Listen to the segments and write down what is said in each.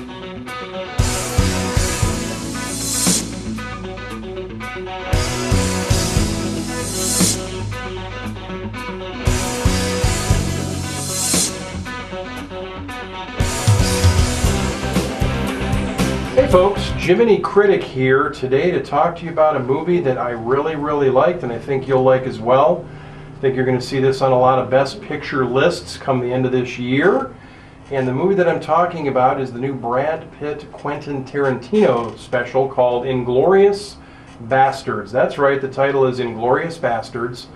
Hey folks, Jiminy Critic here today to talk to you about a movie that I really liked and I think you'll like as well. I think you're going to see this on a lot of Best Picture lists come the end of this year. And the movie that I'm talking about is the new Brad Pitt Quentin Tarantino special called Inglourious Basterds. That's right, the title is Inglourious Basterds.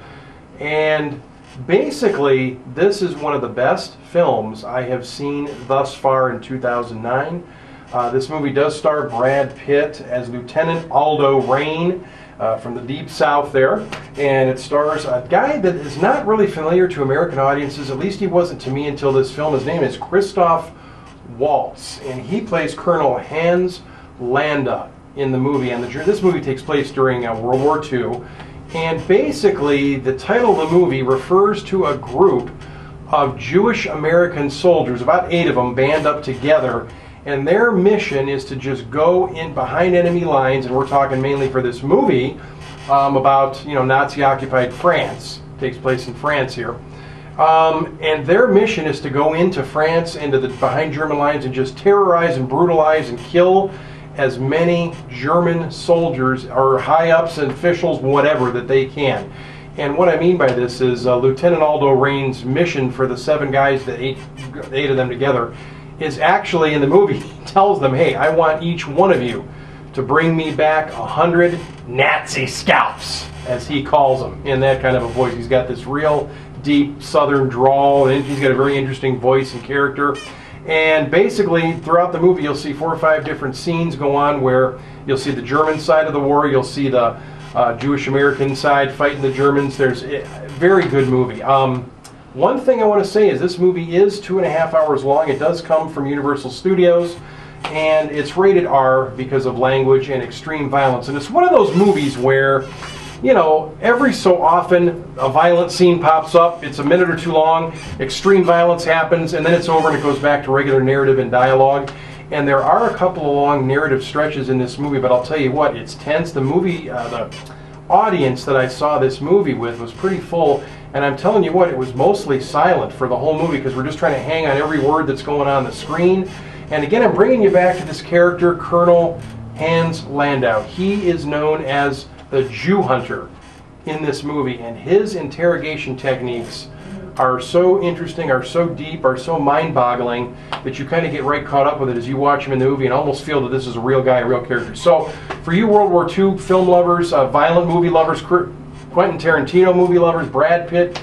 And basically, this is one of the best films I have seen thus far in 2009. This movie does star Brad Pitt as Lieutenant Aldo Raine from the Deep South there. And it stars a guy that is not really familiar to American audiences, at least he wasn't to me until this film. His name is Christoph Waltz, and he plays Colonel Hans Landa in the movie. And this movie takes place during World War II. And basically, the title of the movie refers to a group of Jewish American soldiers, about 8 of them, band up together. And their mission is to just go in behind enemy lines, and we're talking mainly for this movie about Nazi-occupied France. It takes place in France here. And their mission is to go into France, into the behind German lines, and just terrorize and brutalize and kill as many German soldiers or high-ups and officials, whatever, that they can. And what I mean by this is Lieutenant Aldo Raine's mission for the 7 guys, the eight of them together, is actually in the movie, he tells them, hey, I want each one of you to bring me back 100 Nazi scalps, as he calls them, in that kind of a voice. He's got this real deep southern drawl, and he's got a very interesting voice and character. And basically, throughout the movie, you'll see 4 or 5 different scenes go on where you'll see the German side of the war, you'll see the Jewish American side fighting the Germans. There's a very good movie. One thing I want to say is this movie is 2.5 hours long. It does come from Universal Studios, and it's rated R because of language and extreme violence. And it's one of those movies where, every so often a violent scene pops up. It's a minute or 2 long, extreme violence happens, and then it's over and it goes back to regular narrative and dialogue. And there are a couple of long narrative stretches in this movie, but I'll tell you what, it's tense. The movie, the audience that I saw this movie with was pretty full. And I'm telling you what, it was mostly silent for the whole movie because we're just trying to hang on every word that's going on the screen. And again, I'm bringing you back to this character, Colonel Hans Landa. He is known as the Jew Hunter in this movie, and his interrogation techniques are so interesting, are so deep, are so mind-boggling that you kind of get right caught up with it as you watch him in the movie and almost feel that this is a real guy, a real character. So for you World War II film lovers, violent movie lovers, Quentin Tarantino movie lovers, Brad Pitt,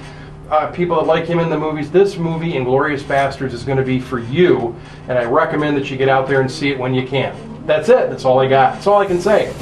people that like him in the movies, this movie, Inglourious Basterds, is going to be for you, and I recommend that you get out there and see it when you can. That's it. That's all I got. That's all I can say.